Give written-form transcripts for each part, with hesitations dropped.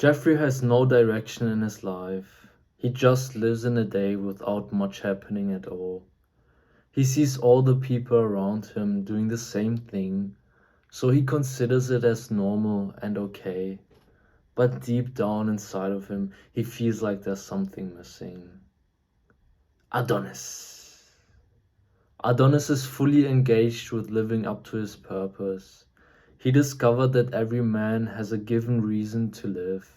Jeffrey has no direction in his life. He just lives in a day without much happening at all. He sees all the people around him doing the same thing, so he considers it as normal and okay. But deep down inside of him, he feels like there's something missing. Adonis. Adonis is fully engaged with living up to his purpose. He discovered that every man has a given reason to live.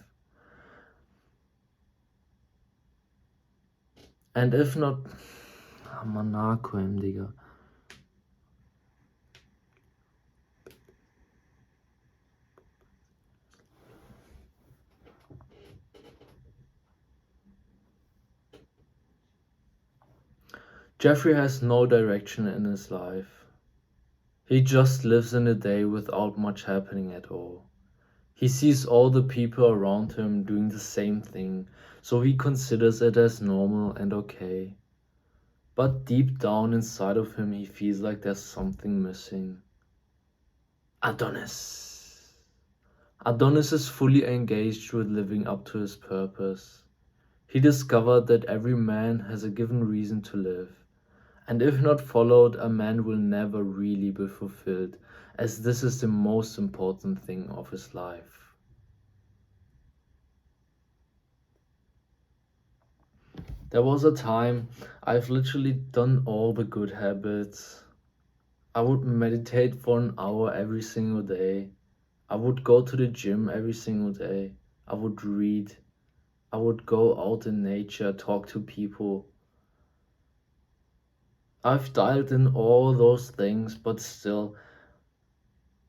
And if not... Manako, Digga. Jeffrey has no direction in his life. He just lives in a day without much happening at all. He sees all the people around him doing the same thing, so he considers it as normal and okay. But deep down inside of him, he feels like there's something missing. Adonis. Adonis is fully engaged with living up to his purpose. He discovered that every man has a given reason to live. And if not followed, a man will never really be fulfilled, as this is the most important thing of his life. There was a time I've literally done all the good habits. I would meditate for an hour every single day. I would go to the gym every single day. I would read. I would go out in nature, talk to people. I've dialed in all those things, but still,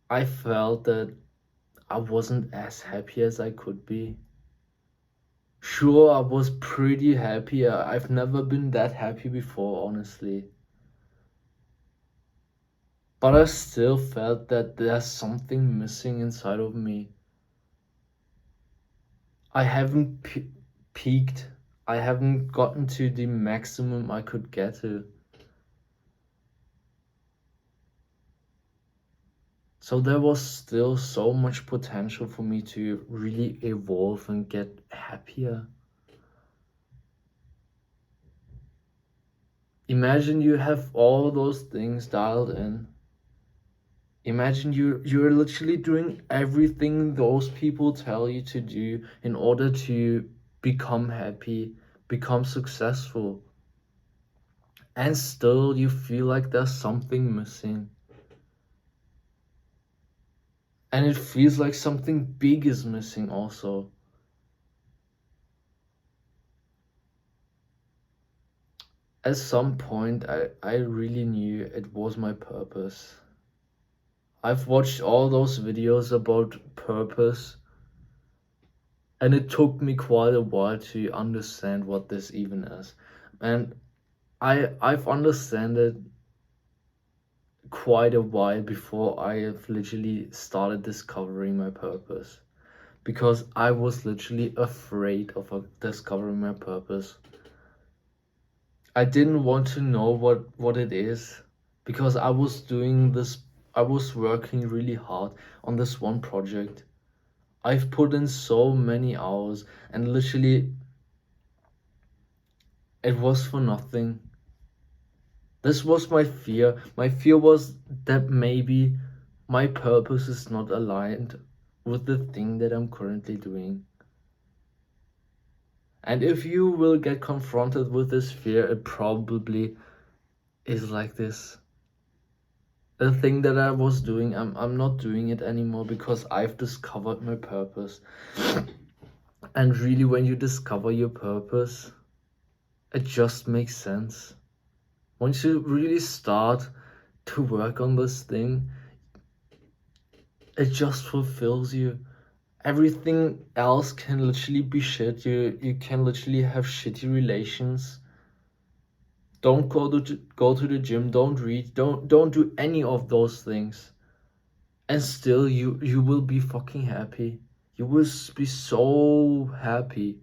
I felt that I wasn't as happy as I could be. Sure, I was pretty happy. I've never been that happy before, honestly. But I still felt that there's something missing inside of me. I haven't peaked. I haven't gotten to the maximum I could get to. So there was still so much potential for me to really evolve and get happier. Imagine you have all those things dialed in. Imagine you're literally doing everything those people tell you to do in order to become happy, become successful. And still you feel like there's something missing. And it feels like something big is missing also. At some point, I really knew it was my purpose. I've watched all those videos about purpose, and it took me quite a while to understand what this even is. And I've understood it quite a while before I have literally started discovering my purpose. Because I was literally afraid of discovering my purpose. I didn't want to know what it is, because I was doing this, I was working really hard on this one project. I've put in so many hours, and literally it was for nothing. This was my fear. My fear was that maybe my purpose is not aligned with the thing that I'm currently doing. And if you will get confronted with this fear, it probably is like this. The thing that I was doing, I'm not doing it anymore because I've discovered my purpose. And really, when you discover your purpose, it just makes sense. Once you really start to work on this thing, it just fulfills you. Everything else can literally be shit. You can literally have shitty relations. Don't go to the gym, don't read, don't do any of those things. And still you will be fucking happy. You will be so happy.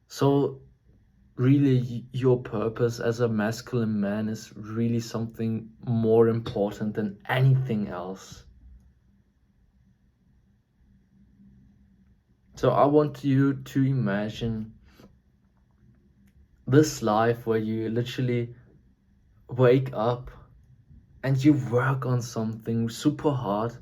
So really, your purpose as a masculine man is really something more important than anything else. So I want you to imagine this life where you literally wake up and you work on something super hard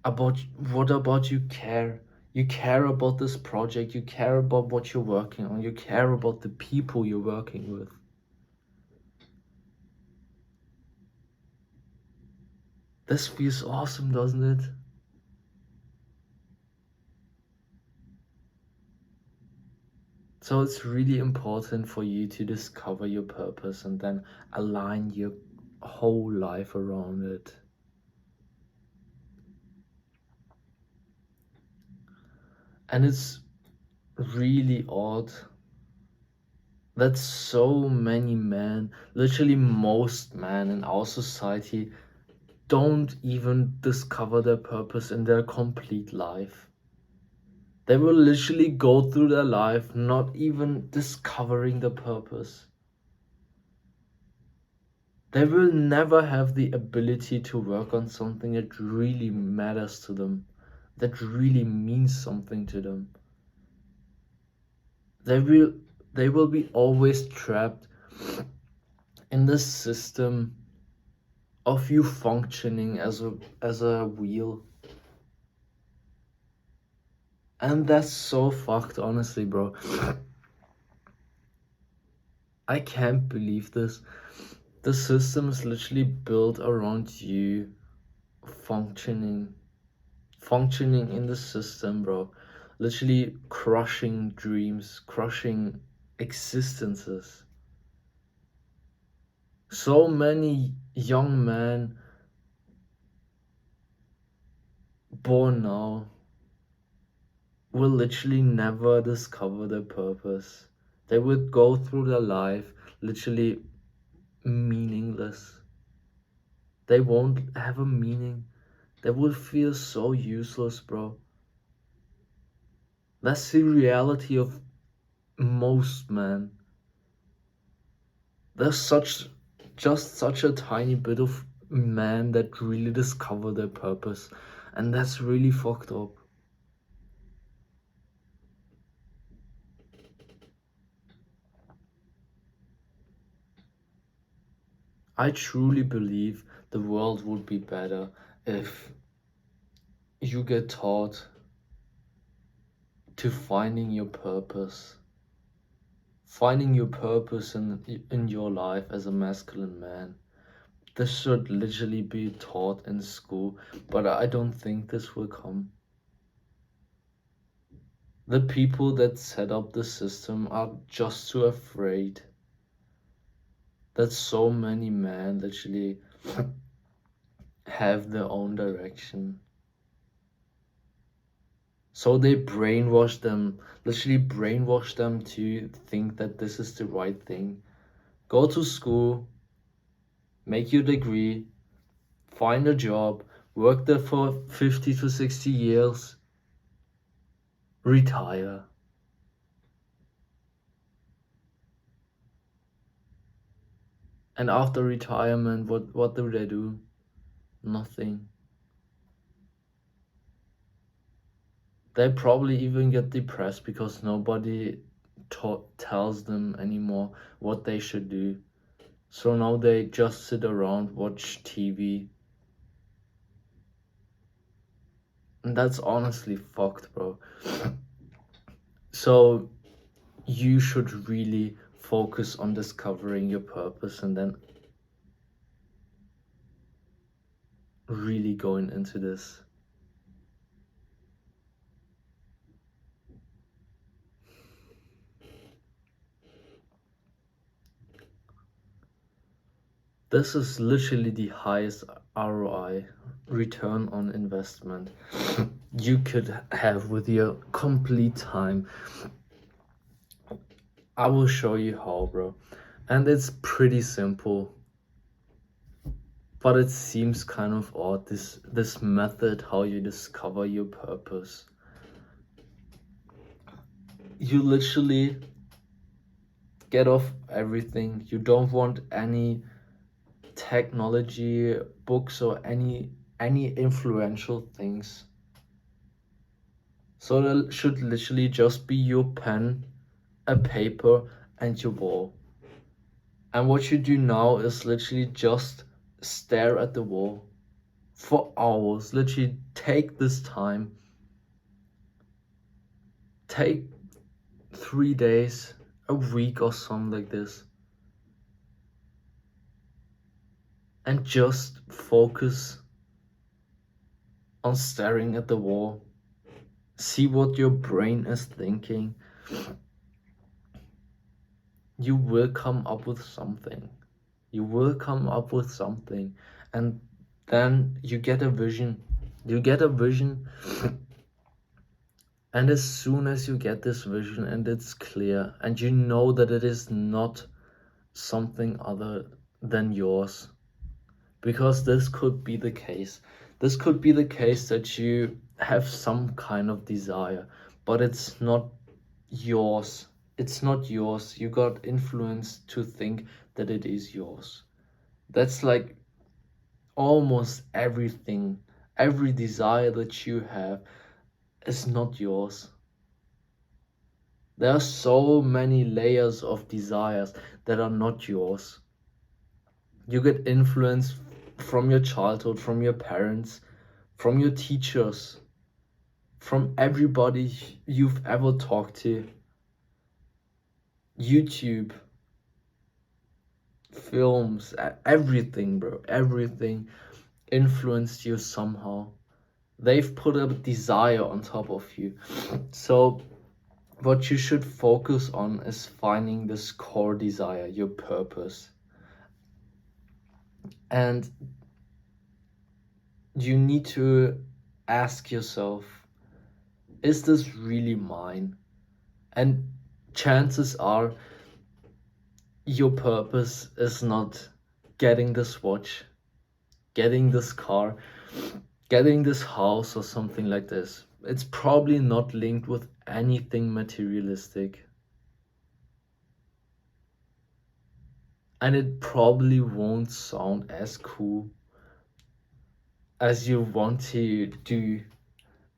about what about you care. You care about this project, you care about what you're working on, you care about the people you're working with. This feels awesome, doesn't it? So it's really important for you to discover your purpose and then align your whole life around it. And it's really odd that so many men, literally most men in our society, don't even discover their purpose in their complete life. They will literally go through their life not even discovering the purpose. They will never have the ability to work on something that really matters to them, that really means something to them. They will be always trapped in this system of you functioning as a wheel. And that's so fucked, honestly, bro. I can't believe this. The system is literally built around you functioning in the system, bro. Literally crushing dreams, crushing existences. So many young men born now will literally never discover their purpose. They will go through their life literally meaningless. They won't have a meaning. They will feel so useless, bro. That's the reality of most men. There's just such a tiny bit of men that really discover their purpose, and that's really fucked up. I truly believe the world would be better if you get taught to finding your purpose. Finding your purpose in your life as a masculine man. This should literally be taught in school, but I don't think this will come. The people that set up the system are just too afraid that so many men literally have their own direction. So they literally brainwash them to think that this is the right thing. Go to school, make your degree, find a job, work there for 50 to 60 years, retire. And after retirement, what do they do? Nothing. They probably even get depressed because nobody tells them anymore what they should do. So now they just sit around, watch TV. And that's honestly fucked, bro. So you should really focus on discovering your purpose and then really going into this. This is literally the highest ROI, return on investment, you could have with your complete time. I will show you how, bro. And it's pretty simple. But it seems kind of odd, this method how you discover your purpose. You literally get off everything. You don't want any technology, books, or any influential things. So there should literally just be your pen, a paper, and your wall. And what you do now is literally just stare at the wall for hours. Literally take this time. Take 3 days, a week or something like this. And just focus on staring at the wall. See what your brain is thinking. You will come up with something. You will come up with something. And then you get a vision. You get a vision. And as soon as you get this vision and it's clear, and you know that it is not something other than yours, because this could be the case. This could be the case that you have some kind of desire, but it's not yours. It's not yours. You got influenced to think that it is yours. That's like almost everything. Every desire that you have is not yours. There are so many layers of desires that are not yours. You get influence from your childhood, from your parents, from your teachers, from everybody you've ever talked to. YouTube, films, everything, bro, everything influenced you somehow. They've put a desire on top of you. So what you should focus on is finding this core desire, your purpose. And you need to ask yourself, is this really mine? And chances are your purpose is not getting this watch, getting this car, getting this house, or something like this. It's probably not linked with anything materialistic. And it probably won't sound as cool as you want to do.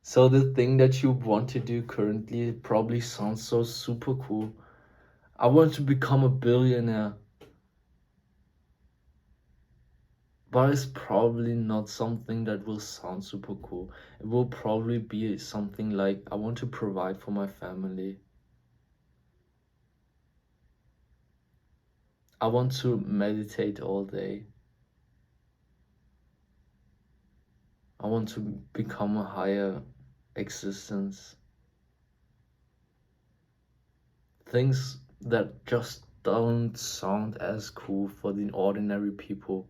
So the thing that you want to do currently probably sounds so super cool. I want to become a billionaire. But it's probably not something that will sound super cool. It will probably be something like, I want to provide for my family. I want to meditate all day. I want to become a higher existence. Things that just don't sound as cool for the ordinary people.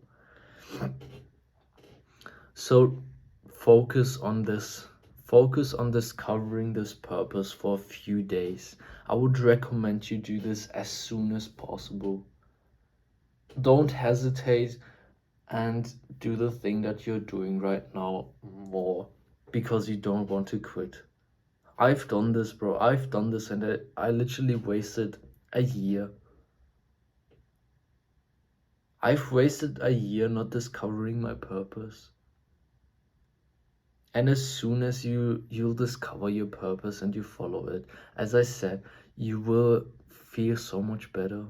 So focus on this. Focus on discovering this purpose for a few days. I would recommend you do this as soon as possible. Don't hesitate and do the thing that you're doing right now more because you don't want to quit. I've done this, bro. I've done this, and I literally wasted a year. I've wasted a year not discovering my purpose. And as soon as you'll discover your purpose and you follow it, as I said, you will feel so much better.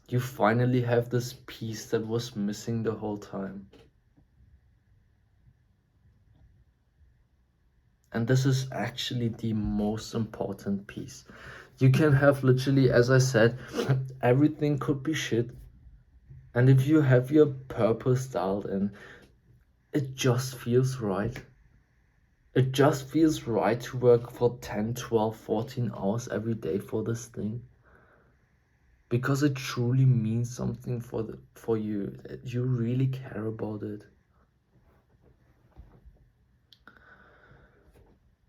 You finally have this piece that was missing the whole time. And this is actually the most important piece. You can have literally, as I said, everything could be shit. And if you have your purpose dialed in, it just feels right. It just feels right to work for 10, 12, 14 hours every day for this thing. Because it truly means something for you. You really care about it.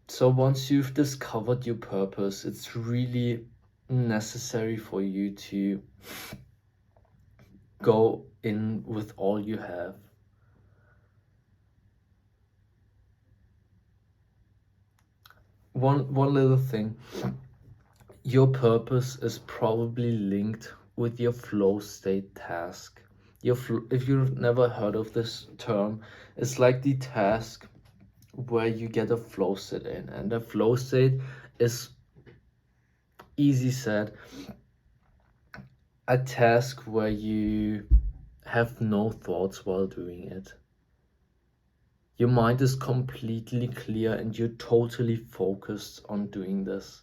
So once you've discovered your purpose, it's really necessary for you to go in with all you have. One little thing. Your purpose is probably linked with your flow state task. If you've never heard of this term, it's like the task where you get a flow state in. And a flow state is, easy said, a task where you have no thoughts while doing it. Your mind is completely clear and you're totally focused on doing this.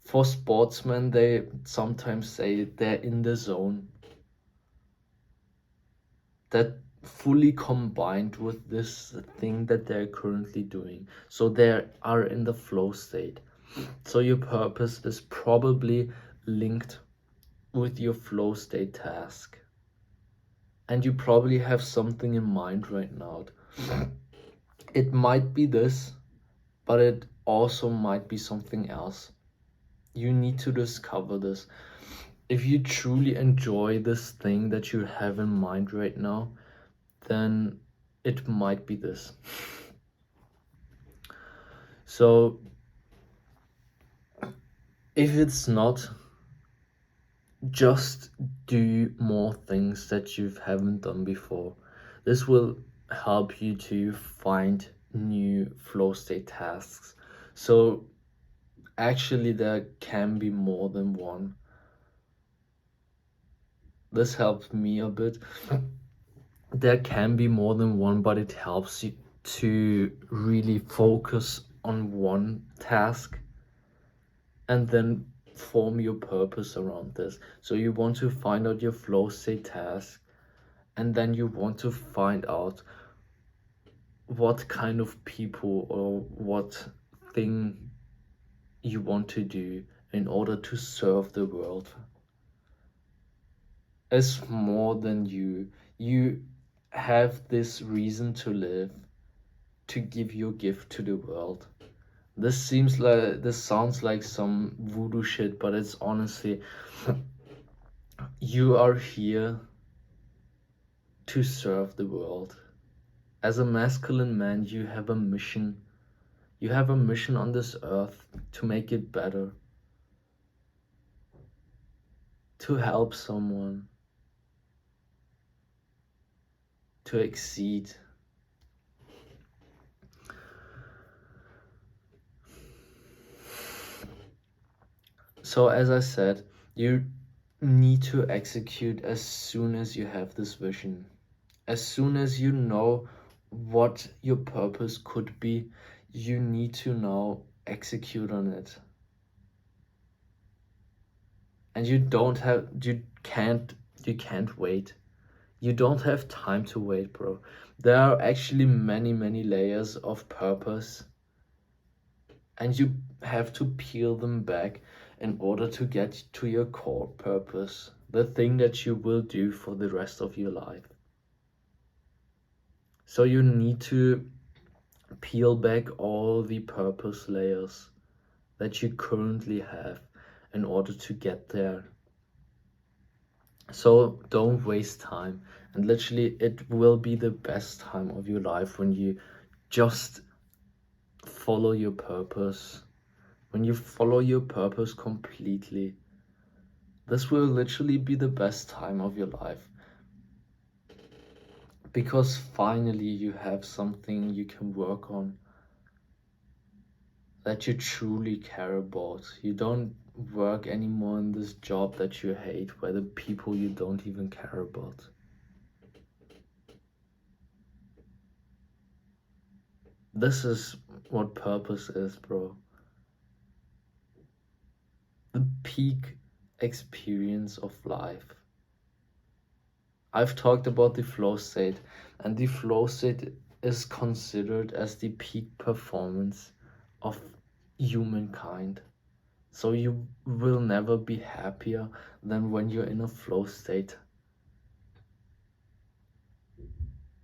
For sportsmen, they sometimes say they're in the zone. That fully combined with this thing that they're currently doing. So they are in the flow state. So your purpose is probably linked with your flow state task. And you probably have something in mind right now. It might be this, but it also might be something else. You need to discover this. If you truly enjoy this thing that you have in mind right now, then it might be this. So if it's not, just do more things that you haven't done before. This will help you to find new flow state tasks. So actually there can be more than one. This helps me a bit. There can be more than one, but it helps you to really focus on one task and then form your purpose around this. So you want to find out your flow state task, and then you want to find out what kind of people or what thing you want to do in order to serve the world. It's more than you. You have this reason to live, to give your gift to the world. This sounds like some voodoo shit, but it's honestly, you are here to serve the world. As a masculine man, you have a mission. You have a mission on this earth to make it better, to help someone, to exceed. So as I said, you need to execute as soon as you have this vision. As soon as you know what your purpose could be, you need to now execute on it. And you can't wait. You don't have time to wait, bro. There are actually many layers of purpose, and you have to peel them back in order to get to your core purpose, the thing that you will do for the rest of your life. So you need to peel back all the purpose layers that you currently have in order to get there. So don't waste time, and literally it will be the best time of your life when you just follow your purpose. When you follow your purpose completely, this will literally be the best time of your life. Because finally you have something you can work on that you truly care about. You don't work anymore in this job that you hate, where the people you don't even care about. This is what purpose is, bro. The peak experience of life. I've talked about the flow state, and the flow state is considered as the peak performance of humankind. So you will never be happier than when you're in a flow state.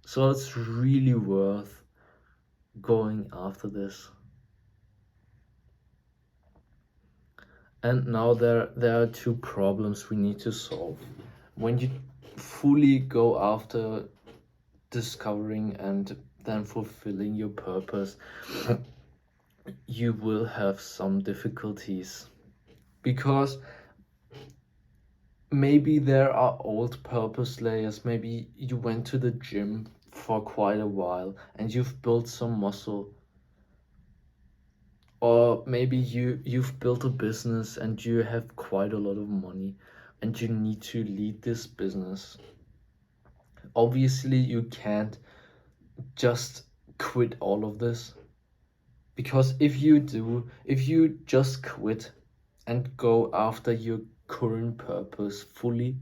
So it's really worth going after this. And now there are two problems we need to solve. When you fully go after discovering and then fulfilling your purpose, you will have some difficulties, because maybe there are old purpose layers. Maybe you went to the gym for quite a while and you've built some muscle, or maybe you've built a business and you have quite a lot of money and you need to lead this business. Obviously you can't just quit all of this, because if you just quit and go after your current purpose fully,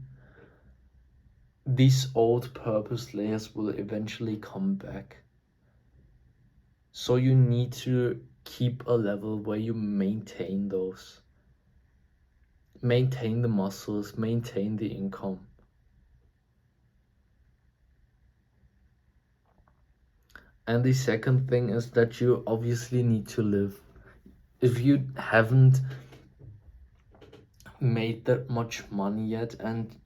these old purpose layers will eventually come back. So you need to keep a level where you maintain those, maintain the muscles, maintain the income. And the second thing is that you obviously need to live. If you haven't made that much money yet and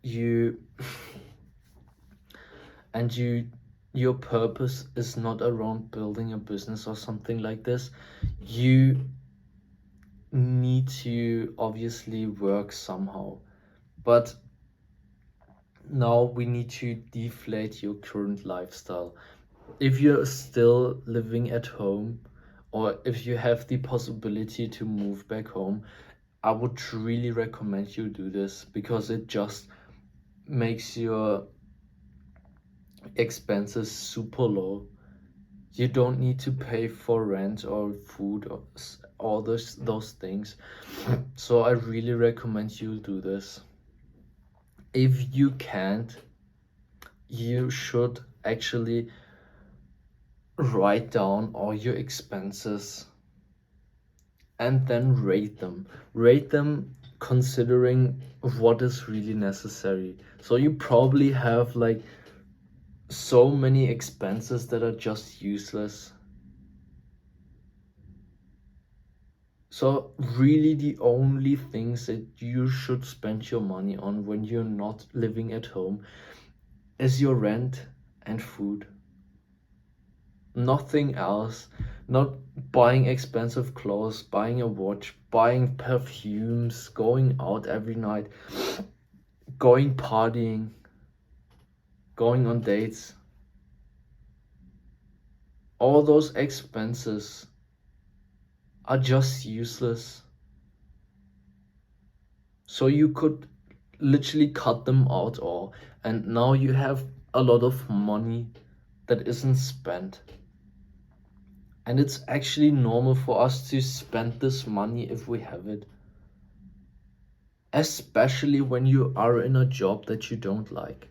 your purpose is not around building a business or something like this, you need to obviously work somehow. But now we need to deflate your current lifestyle. If you're still living at home, or if you have the possibility to move back home, I would really recommend you do this, because it just makes your expenses super low. You don't need to pay for rent or food or all those things. So I really recommend you do this. If you can't, you should actually write down all your expenses and then rate them considering what is really necessary. So you probably have like so many expenses that are just useless. So really the only things that you should spend your money on when you're not living at home is your rent and food. Nothing else. Not buying expensive clothes, buying a watch, buying perfumes, going out every night, going partying, going on dates. All those expenses are just useless. So you could literally cut them out all, and now you have a lot of money that isn't spent. And it's actually normal for us to spend this money if we have it. Especially when you are in a job that you don't like.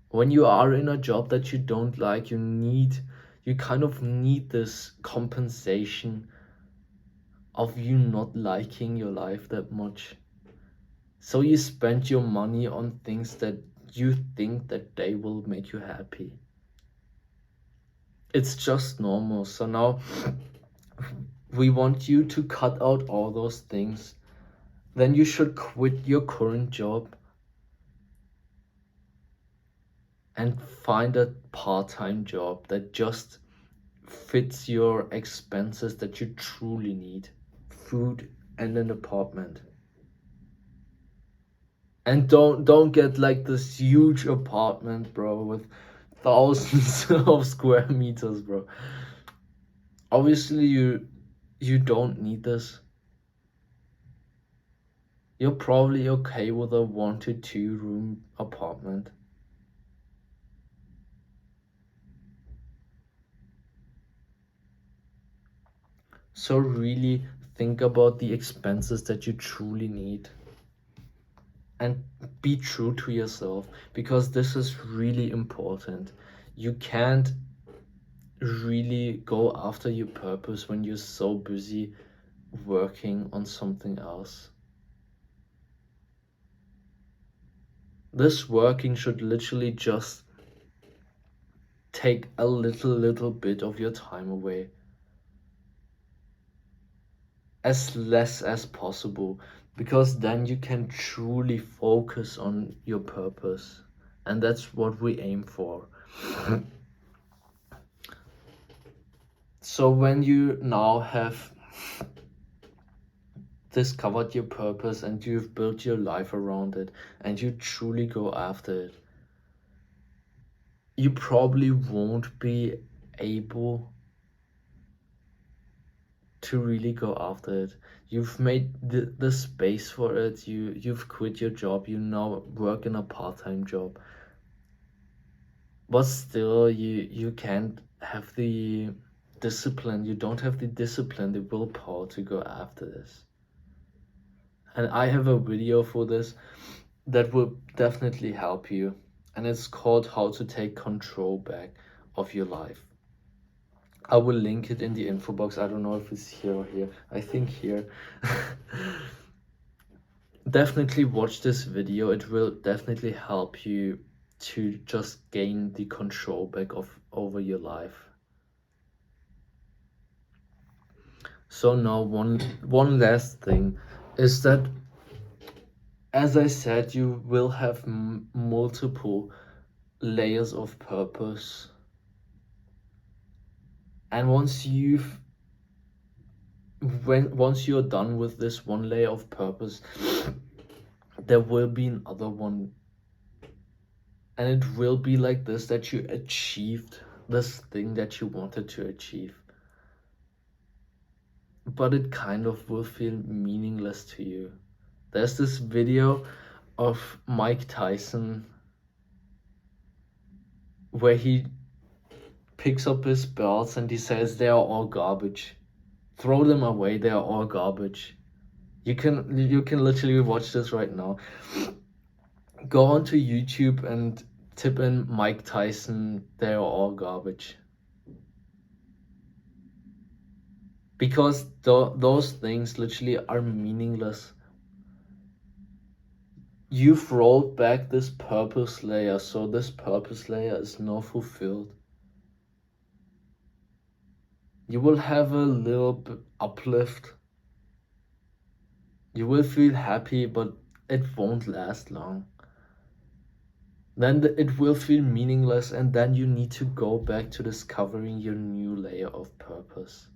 When you are in a job that you don't like, you kind of need this compensation of you not liking your life that much. So you spend your money on things that you think that they will make you happy. It's just normal. So now we want you to cut out all those things. Then you should quit your current job and find a part-time job that just fits your expenses that you truly need. Food and an apartment. And don't get like this huge apartment, bro, with thousands of square meters, bro. Obviously you don't need this. You're probably okay with a 1 to 2 room apartment. So really think about the expenses that you truly need and be true to yourself, because this is really important. You can't really go after your purpose when you're so busy working on something else. This working should literally just take a little bit of your time away, as less as possible, because then you can truly focus on your purpose, and that's what we aim for. So when you now have discovered your purpose and you've built your life around it and you truly go after it, you probably won't be able to really go after it. You've made the space for it. You've quit your job. You now work in a part-time job. But still you can't have the discipline. You don't have the discipline, the willpower to go after this. And I have a video for this that will definitely help you. And it's called How to Take Control Back of Your Life. I will link it in the info box. I don't know if it's here or here. I think here. Definitely watch this video. It will definitely help you to just gain the control back over your life. So now one last thing is that, as I said, you will have multiple layers of purpose. And once you're done with this one layer of purpose, there will be another one. And it will be like this, that you achieved this thing that you wanted to achieve. But it kind of will feel meaningless to you. There's this video of Mike Tyson where he picks up his belts and he says they are all garbage. Throw them away, they are all garbage. You can literally watch this right now. Go onto YouTube and type in Mike Tyson, they are all garbage. Because those things literally are meaningless. You've rolled back this purpose layer, so this purpose layer is not fulfilled. You will have a little uplift. You will feel happy, but it won't last long. Then it will feel meaningless, and then you need to go back to discovering your new layer of purpose.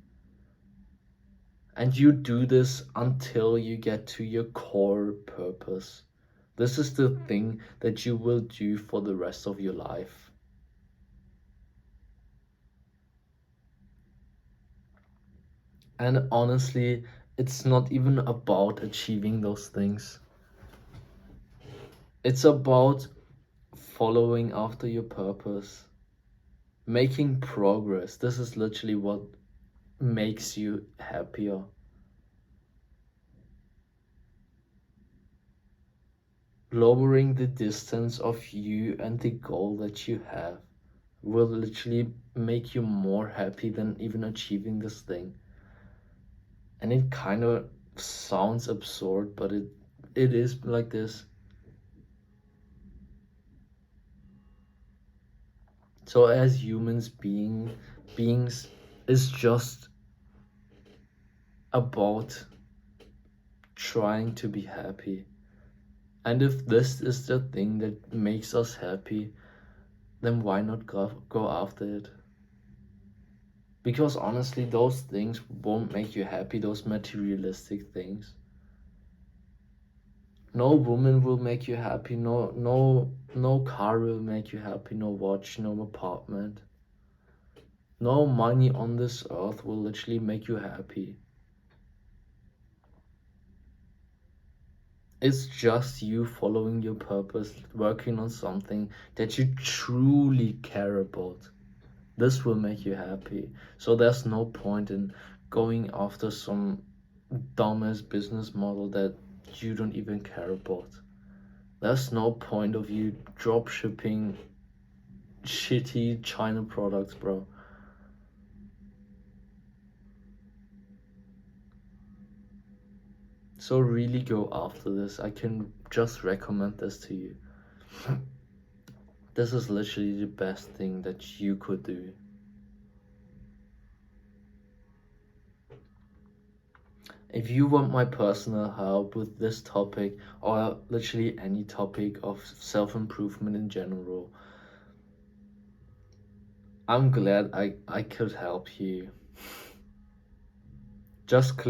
And you do this until you get to your core purpose. This is the thing that you will do for the rest of your life. And honestly, it's not even about achieving those things. It's about following after your purpose, making progress. This is literally what makes you happier. Lowering the distance of you and the goal that you have will literally make you more happy than even achieving this thing. And it kind of sounds absurd, but it is like this. So as beings is just about trying to be happy. And if this is the thing that makes us happy, then why not go after it? Because honestly, those things won't make you happy, those materialistic things. No woman will make you happy, no car will make you happy, no watch, no apartment. No money on this earth will literally make you happy. It's just you following your purpose, working on something that you truly care about. This will make you happy. So there's no point in going after some dumbass business model that you don't even care about. There's no point of you drop shipping shitty China products, bro. So really go after this. I can just recommend this to you. This is literally the best thing that you could do. If you want my personal help with this topic, or literally any topic of self-improvement in general, I'm glad I could help you. Just click